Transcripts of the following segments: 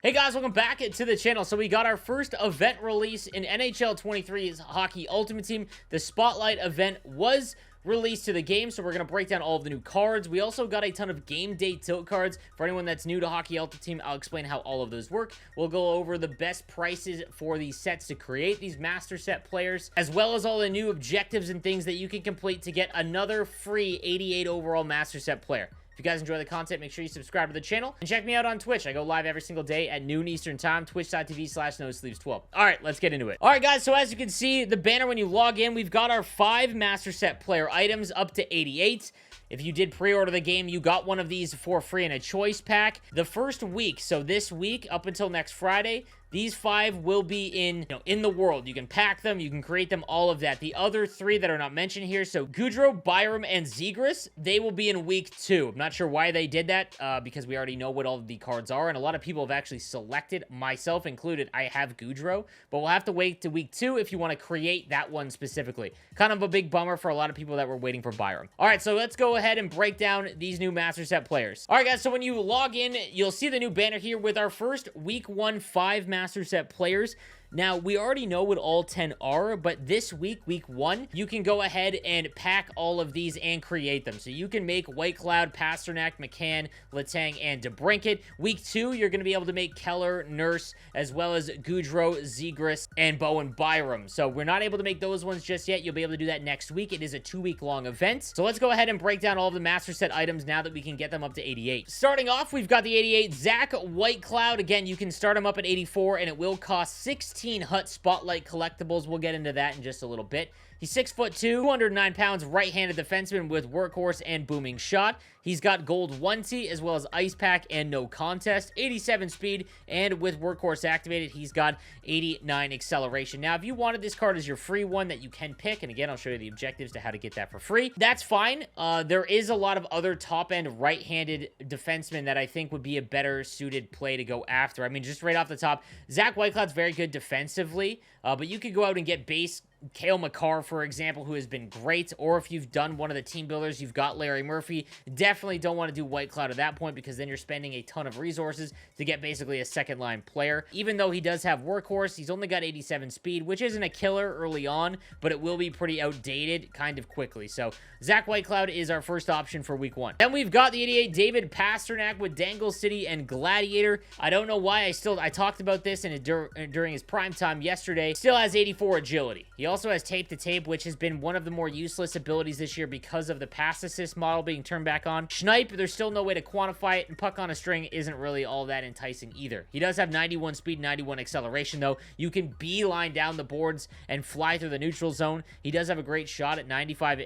Hey guys, welcome back to the channel. So we got our first event release in NHL 23's Hockey Ultimate Team. The Spotlight event was released to the game, so we're going to break down all of the new cards. We also got a ton of game day tilt cards. For anyone that's new to Hockey Ultimate Team, I'll explain how all of those work. We'll go over the best prices for these sets to create these master set players, as well as all the new objectives and things that you can complete to get another free 88 overall master set player. If you guys enjoy the content, make sure you subscribe to the channel and check me out on Twitch. I go live every single day at noon Eastern time, twitch.tv/nosleeves12. All right, let's get into it. All right, guys, so as you can see, the banner when you log in, we've got our 5 master set player items up to 88. If you did pre-order the game, you got one of these for free in a choice pack. The first week, so this week up until next Friday, these 5 will be in the world. You can pack them, you can create them, all of that. The other 3 that are not mentioned here, so Gaudreau, Byram, and Zegras, they will be in week 2. I'm not sure why they did that, because we already know what all of the cards are, and a lot of people have actually selected, myself included. I have Gaudreau, but we'll have to wait to week 2 if you want to create that one specifically. Kind of a big bummer for a lot of people that were waiting for Byram. All right, so let's go ahead and break down these new master set players. All right, guys, so when you log in, you'll see the new banner here with our first week 1 5 master set players. Now, we already know what all 10 are, but this week, week 1, you can go ahead and pack all of these and create them. So you can make White Cloud, Pasternak, McCann, Letang, and DeBrincat. Week 2, you're going to be able to make Keller, Nurse, as well as Gaudreau, Zegras, and Bowen Byram. So we're not able to make those ones just yet. You'll be able to do that next week. It is a 2-week-long event. So let's go ahead and break down all of the master set items now that we can get them up to 88. Starting off, we've got the 88 Zach White Cloud. Again, you can start them up at 84, and it will cost 16 Hut Spotlight collectibles. We'll get into that in just a little bit. He's 6'2", 209 pounds, right-handed defenseman with workhorse and booming shot. He's got gold 1T as well as ice pack and no contest, 87 speed, and with workhorse activated, he's got 89 acceleration. Now, if you wanted this card as your free one that you can pick, and again, I'll show you the objectives to how to get that for free, that's fine. There is a lot of other top-end right-handed defensemen that I think would be a better suited play to go after. I mean, just right off the top, Zach Whitecloud's very good defensively, but you could go out and get base Cale Makar, for example, who has been great, or if you've done one of the team builders, you've got Larry Murphy. Definitely don't want to do White Cloud at that point, because then you're spending a ton of resources to get basically a second-line player. Even though he does have workhorse, he's only got 87 speed, which isn't a killer early on, but it will be pretty outdated kind of quickly. So Zach White Cloud is our first option for week 1. Then we've got the 88 David Pasternak with Dangle City and Gladiator. I don't know why I talked about this during his prime time yesterday. Still has 84 agility. He also has tape to tape, which has been one of the more useless abilities this year because of the pass assist model being turned back on. Snipe, there's still no way to quantify it, and puck on a string isn't really all that enticing either. He does have 91 speed, 91 acceleration, though. You can beeline down the boards and fly through the neutral zone. He does have a great shot at 95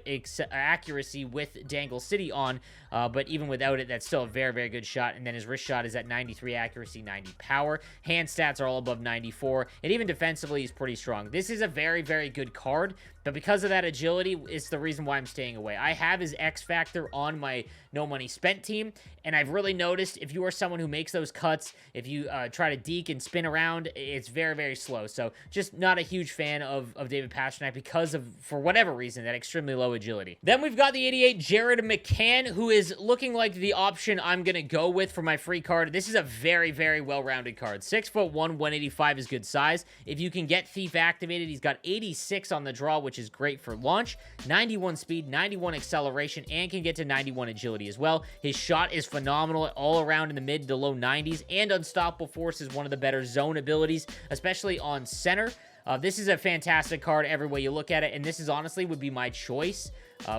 accuracy with Dangle City on, but even without it, that's still a very, very good shot. And then his wrist shot is at 93 accuracy, 90 power. Hand stats are all above 94, and even defensively, he's pretty strong. This is a very, very good card, but because of that agility, it's the reason why I'm staying away. I have his X Factor on my no money spent team, and I've really noticed if you are someone who makes those cuts, if you try to deke and spin around, it's very, very slow. So just not a huge fan of David Pasternak because of, for whatever reason, that extremely low agility. Then we've got the 88 Jared McCann, who is looking like the option I'm going to go with for my free card. This is a very, very well-rounded card. 6'1", 185 is good size. If you can get Thief activated, he's got 86 on the draw, which is great for launch, 91 speed, 91 acceleration, and can get to 91 agility as well. His shot is phenomenal all around in the mid to low 90s, and Unstoppable Force is one of the better zone abilities, especially on center. This is a fantastic card every way you look at it, and this is honestly would be my choice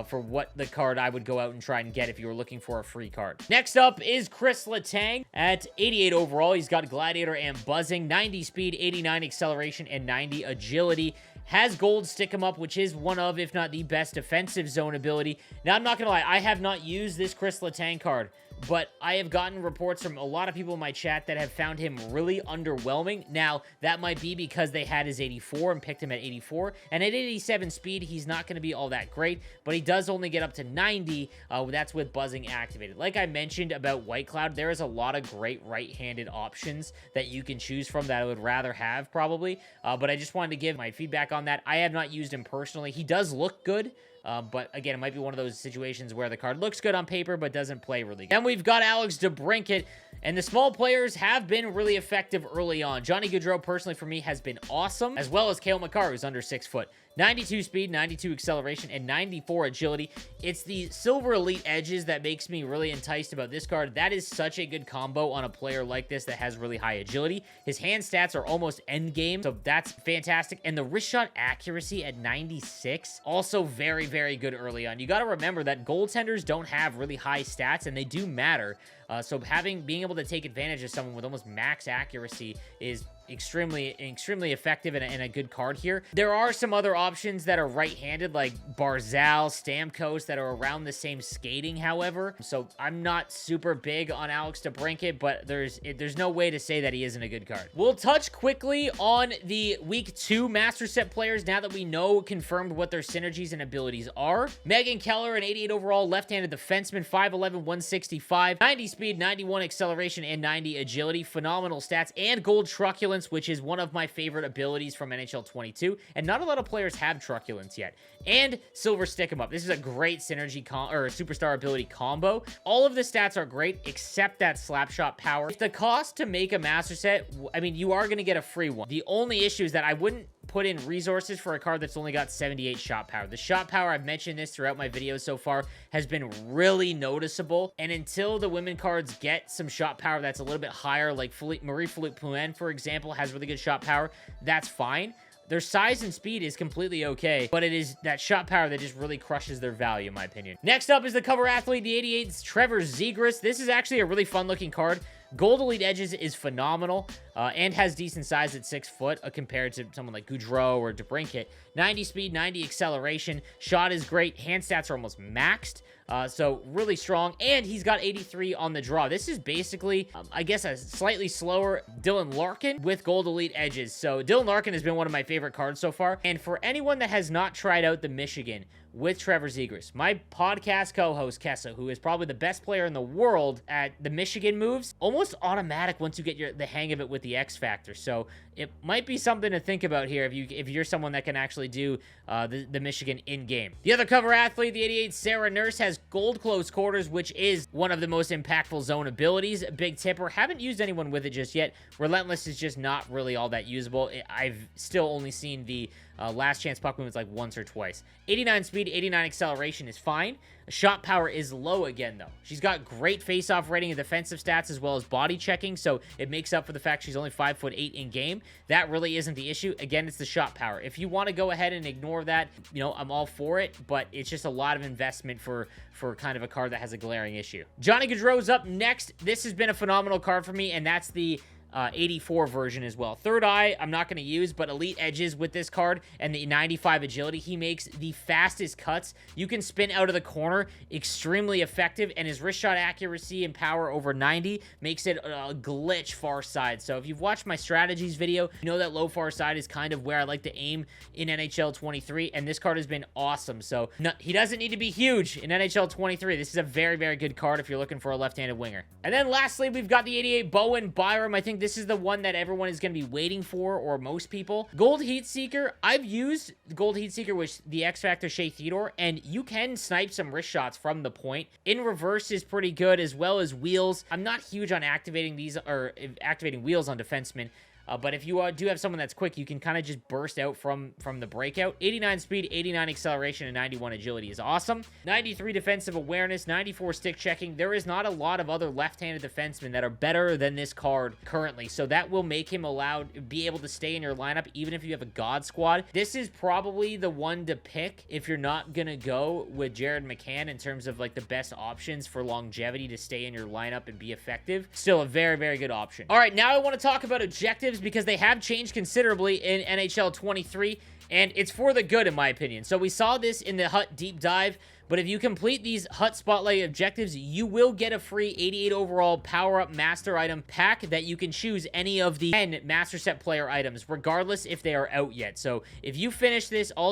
for what the card I would go out and try and get if you were looking for a free card. Next up is Chris Letang at 88 overall. He's got Gladiator and Buzzing, 90 speed, 89 acceleration, and 90 agility. Has gold stick him up, which is one of, if not the best defensive zone ability. Now, I'm not going to lie, I have not used this Chris Letang card, but I have gotten reports from a lot of people in my chat that have found him really underwhelming. Now, that might be because they had his 84 and picked him at 84, and at 87 speed, he's not going to be all that great, but he does only get up to 90. That's with Buzzing activated. Like I mentioned about White Cloud, there is a lot of great right-handed options that you can choose from that I would rather have, probably, but I just wanted to give my feedback on that. I have not used him personally. He does look good. But again, it might be one of those situations where the card looks good on paper, but doesn't play really good. Then we've got Alex DeBrincat, and the small players have been really effective early on. Johnny Gaudreau, personally for me, has been awesome, as well as Cale Makar, who's under 6 foot. 92 speed, 92 acceleration, and 94 agility. It's the silver elite edges that makes me really enticed about this card. That is such a good combo on a player like this that has really high agility. His hand stats are almost end game, so that's fantastic. And the wrist shot accuracy at 96, also very, very good early on. You got to remember that goaltenders don't have really high stats, and they do matter. So being able to take advantage of someone with almost max accuracy is extremely effective and a good card here. There are some other options that are right-handed, like Barzal, Stamkos, that are around the same skating, however. So I'm not super big on Alex DeBrincat, but there's no way to say that he isn't a good card. We'll touch quickly on the Week 2 Master Set players now that we know confirmed what their synergies and abilities are. Megan Keller, an 88 overall left-handed defenseman, 5'11", 165, 90 speed, 91 acceleration, and 90 agility. Phenomenal stats and gold truculence, which is one of my favorite abilities from NHL 22, and not a lot of players have truculence yet. And silver stick 'em up. This is a great synergy or superstar ability combo. All of the stats are great except that slap shot power. If the cost to make a master set, I mean, you are going to get a free one. The only issue is that I wouldn't put in resources for a card that's only got 78 shot power. The shot power, I've mentioned this throughout my videos so far, has been really noticeable. And until the women cards get some shot power that's a little bit higher, like Marie-Philippe Poulin, for example, has really good shot power, that's fine. Their size and speed is completely okay, but it is that shot power that just really crushes their value, in my opinion. Next up is the cover athlete, the 88's Trevor Zegras. This is actually a really fun-looking card. Gold Elite Edges is phenomenal and has decent size at 6 foot compared to someone like Gaudreau or DeBrincat. 90 speed, 90 acceleration. Shot is great. Hand stats are almost maxed. So really strong, and he's got 83 on the draw. This is basically, I guess, a slightly slower Dylan Larkin with Gold Elite Edges. So Dylan Larkin has been one of my favorite cards so far, and for anyone that has not tried out the Michigan with Trevor Zegras, my podcast co-host Kessa, who is probably the best player in the world at the Michigan moves, almost automatic once you get the hang of it with the X Factor. So it might be something to think about here if you're someone that can actually do the Michigan in-game. The other cover athlete, the 88 Sarah Nurse, has gold close quarters, which is one of the most impactful zone abilities. Big tipper. Haven't used anyone with it just yet. Relentless is just not really all that usable. I've still only seen the last chance puck movements like once or twice. 89 speed, 89 acceleration is fine. Shot power is low again, though. She's got great face-off rating and defensive stats as well as body checking, so it makes up for the fact she's only 5'8" in game. That really isn't the issue. Again, it's the shot power. If you want to go ahead and ignore that, you know, I'm all for it, but it's just a lot of investment for kind of a card that has a glaring issue. Johnny Gaudreau's up next. This has been a phenomenal card for me, and that's the 84 version as well. Third Eye, I'm not going to use, but Elite Edges with this card and the 95 agility, he makes the fastest cuts. You can spin out of the corner, extremely effective, and his wrist shot accuracy and power over 90 makes it a glitch far side. So if you've watched my strategies video, you know that low far side is kind of where I like to aim in NHL 23, and this card has been awesome. So no, he doesn't need to be huge in NHL 23. This is a very, very good card if you're looking for a left-handed winger. And then lastly, we've got the 88 Bowen Byram. I think this is the one that everyone is going to be waiting for, or most people. Gold Heat Seeker. I've used Gold Heat Seeker with the X Factor Shea Theodore, and you can snipe some wrist shots from the point. In reverse is pretty good, as well as wheels. I'm not huge on activating these, or activating wheels on defensemen. But if you do have someone that's quick, you can kind of just burst out from the breakout. 89 speed, 89 acceleration, and 91 agility is awesome. 93 defensive awareness, 94 stick checking. There is not a lot of other left-handed defensemen that are better than this card currently, so that will make him be able to stay in your lineup even if you have a God Squad. This is probably the one to pick if you're not going to go with Jared McCann in terms of like the best options for longevity to stay in your lineup and be effective. Still a very, very good option. All right, now I want to talk about objectives, because they have changed considerably in NHL 23, and it's for the good in my opinion. So we saw this in the Hut deep dive But if you complete these Hut Spotlight objectives, you will get a free 88 overall power-up master item pack that you can choose any of the 10 master set player items, regardless if they are out yet. So if you finish this, all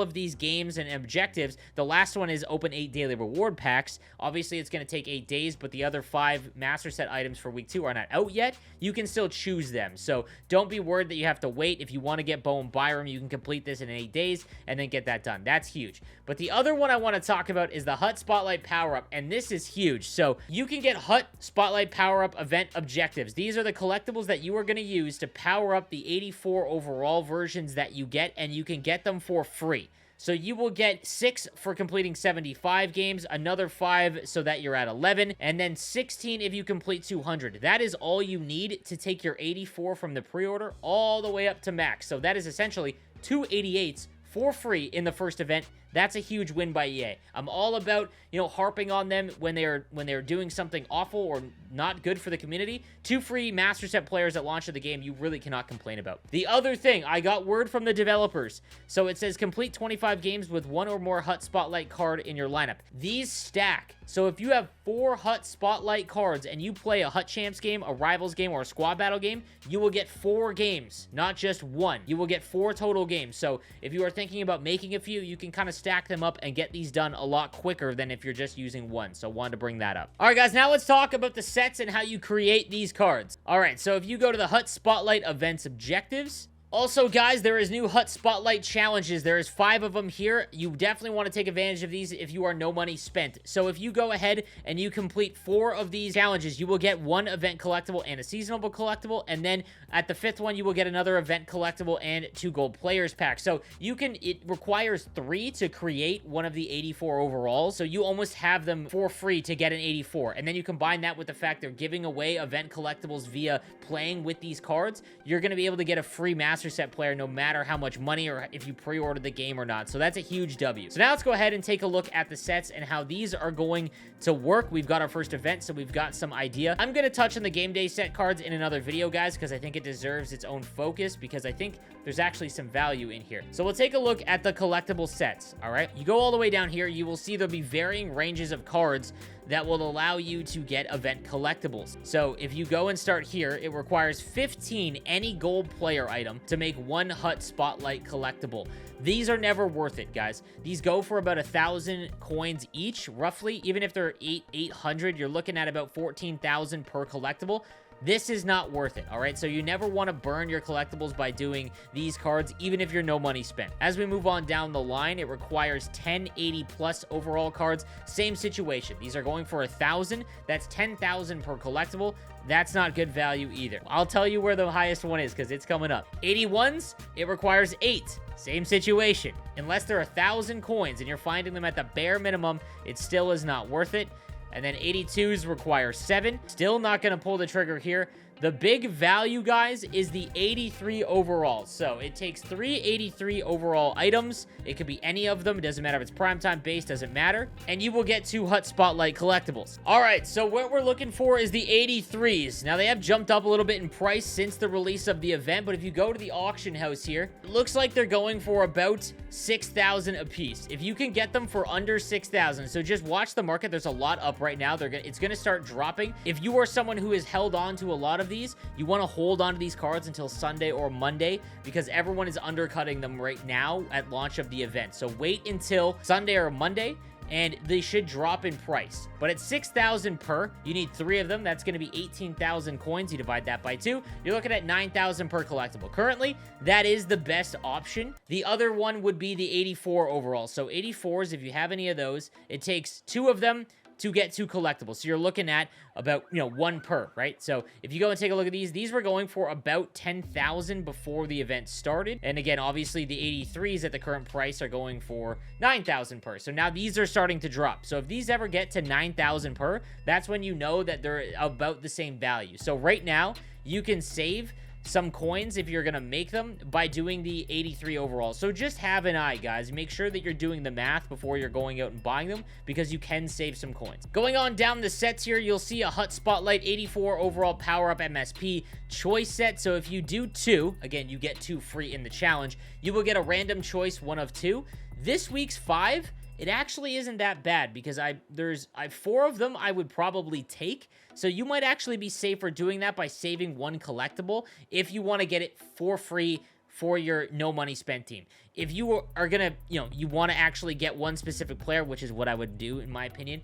of these games and objectives, the last one is open 8 daily reward packs. Obviously, it's going to take 8 days, but the other 5 master set items for week 2 are not out yet. You can still choose them. So don't be worried that you have to wait. If you want to get Bo and Byram, you can complete this in 8 days and then get that done. That's huge. But the other one I want to talk about is the Hut Spotlight power-up, and this is huge. So you can get Hut Spotlight power-up event objectives. These are the collectibles that you are going to use to power up the 84 overall versions that you get, and you can get them for free. So you will get 6 for completing 75 games, another 5 so that you're at 11, and then 16 if you complete 200. That is all you need to take your 84 from the pre-order all the way up to max. So that is essentially 2 88s for free in the first event. That's a huge win by EA. I'm all about, harping on them when they're doing something awful or not good for the community. 2 free master set players at launch of the game, you really cannot complain about. The other thing, I got word from the developers. So it says complete 25 games with 1 or more Hut Spotlight card in your lineup. These stack. So if you have 4 Hut Spotlight cards and you play a Hut Champs game, a Rivals game, or a Squad Battle game, you will get 4 games, not just 1. You will get 4 total games. So if you are thinking about making a few, you can kind of stack them up and get these done a lot quicker than if you're just using 1. So wanted to bring that up. All right, guys, now let's talk about the sets and how you create these cards. All right, so if you go to the Hut Spotlight events objectives, also, guys, there is new Hut Spotlight challenges. There is 5 of them here. You definitely want to take advantage of these if you are no money spent. So if you go ahead and you complete 4 of these challenges, you will get 1 event collectible and a seasonable collectible. And then at the 5th one, you will get another event collectible and 2 gold players packs. So it requires 3 to create one of the 84 overalls. So you almost have them for free to get an 84. And then you combine that with the fact they're giving away event collectibles via playing with these cards. You're going to be able to get a free master set player no matter how much money or if you pre-ordered the game or not. So that's a huge W. So now let's go ahead and take a look at the sets and how these are going to work. We've got our first event, so we've got some idea. I'm going to touch on the game day set cards in another video, guys, because I think it deserves its own focus, because I think there's actually some value in here. So we'll take a look at the collectible sets. All right, you go all the way down here, you will see there'll be varying ranges of cards that will allow you to get event collectibles. So if you go and start here, it requires 15 any gold player item to make 1 Hut Spotlight collectible. These are never worth it, guys. These go for about 1,000 coins each, roughly. Even if they're 800, you're looking at about 14,000 per collectible. This is not worth it, all right? So you never want to burn your collectibles by doing these cards, even if you're no money spent. As we move on down the line, it requires 10 80+ overall cards. Same situation. These are going for 1,000. That's 10,000 per collectible. That's not good value either. I'll tell you where the highest one is because it's coming up. 81s, it requires 8. Same situation. Unless they're 1,000 coins and you're finding them at the bare minimum, it still is not worth it. And then 82s require 7. Still not going to pull the trigger here. The big value, guys, is the 83 overall. So it takes 3 83 overall items. It could be any of them. It doesn't matter if it's primetime based, doesn't matter. And you will get 2 Hut Spotlight collectibles. All right, so what we're looking for is the 83s. Now, they have jumped up a little bit in price since the release of the event, but if you go to the auction house here, it looks like they're going for about 6,000 a piece. If you can get them for under 6,000, so just watch the market. There's a lot up right now. It's going to start dropping. If you are someone who has held on to a lot of these, you want to hold on to these cards until Sunday or Monday because everyone is undercutting them right now at launch of the event. So wait until Sunday or Monday and they should drop in price. But at 6,000 per, you need 3 of them. That's going to be 18,000 coins. You divide that by 2. You're looking at 9,000 per collectible. Currently, that is the best option. The other one would be the 84 overall. So 84s, if you have any of those, it takes 2 of them to get 2 collectibles. So you're looking at about, 1 per, right? So if you go and take a look at these were going for about 10,000 before the event started. And again, obviously the 83s at the current price are going for 9,000 per. So now these are starting to drop. So if these ever get to 9,000 per, that's when you know that they're about the same value. So right now, you can save some coins if you're gonna make them by doing the 83 overall. So just have an eye, guys. Make sure that you're doing the math before you're going out and buying them because you can save some coins. Going on down the sets here, you'll see a Hut Spotlight 84 overall power-up MSP choice set. So if you do 2, again, you get 2 free in the challenge, you will get a random choice 1 of 2. This week's 5 it actually isn't that bad because there's 4 of them I would probably take. So you might actually be safer doing that by saving 1 collectible if you want to get it for free for your no money spent team. If you are gonna, you want to actually get one specific player, which is what I would do in my opinion,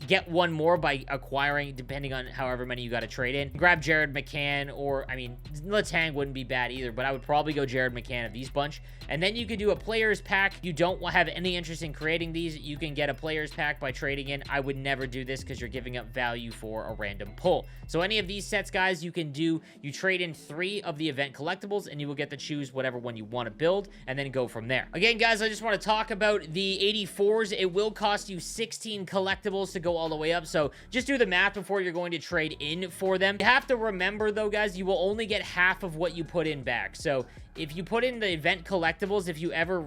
get one more by acquiring, depending on however many you got to trade in. Grab Jared McCann, or, I mean, Letang wouldn't be bad either, but I would probably go Jared McCann of these bunch. And then you could do a players pack. You don't have any interest in creating these, you can get a players pack by trading in. I would never do this because you're giving up value for a random pull. So any of these sets, guys, you can do, you trade in 3 of the event collectibles, and you will get to choose whatever one you want to build, and then go from there. Again, guys, I just want to talk about the 84s. It will cost you 16 collectibles to go all the way up, so just do the math before you're going to trade in for them. You have to remember, though, guys, you will only get half of what you put in back. So if you put in the event collectibles, if you ever,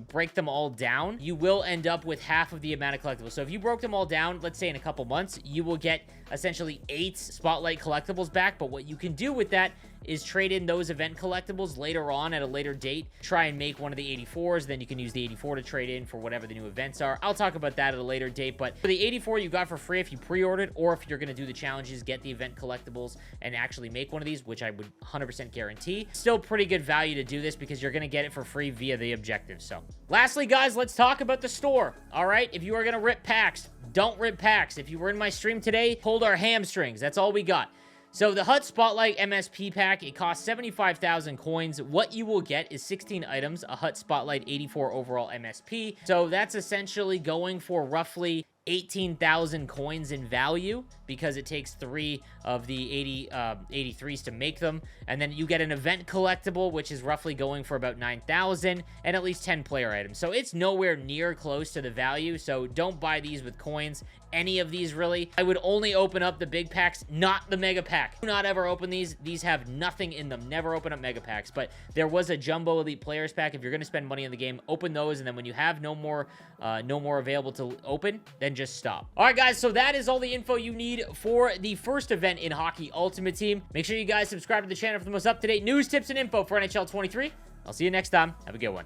break them all down, you will end up with half of the amount of collectibles. So if you broke them all down, let's say in a couple months, you will get essentially 8 spotlight collectibles back. But what you can do with that is trade in those event collectibles later on at a later date. Try and make one of the 84s, then you can use the 84 to trade in for whatever the new events are. I'll talk about that at a later date, but for the 84 you got for free if you pre-ordered, or if you're going to do the challenges, get the event collectibles and actually make one of these, which I would 100% guarantee. Still pretty good value to do this because you're going to get it for free via the objectives. So lastly, guys, let's talk about the store. All right, if you are going to rip packs, don't rip packs. If you were in my stream today, hold our hamstrings. That's all we got. So the HUT Spotlight MSP pack, it costs 75,000 coins. What you will get is 16 items, a HUT Spotlight 84 overall MSP. So that's essentially going for roughly 18,000 coins in value because it takes 3 of the 83s to make them. And then you get an event collectible, which is roughly going for about 9,000, and at least 10 player items. So it's nowhere near close to the value. So don't buy these with coins. Any of these, really. I would only open up the big packs, not the mega pack. Do not ever open these. These have nothing in them. Never open up mega packs. But there was a Jumbo Elite Players pack. If you're going to spend money on the game, open those. And then when you have no more available to open, then just stop. All right, guys. So that is all the info you need for the first event in Hockey Ultimate Team. Make sure you guys subscribe to the channel for the most up-to-date news, tips, and info for NHL 23. I'll see you next time. Have a good one.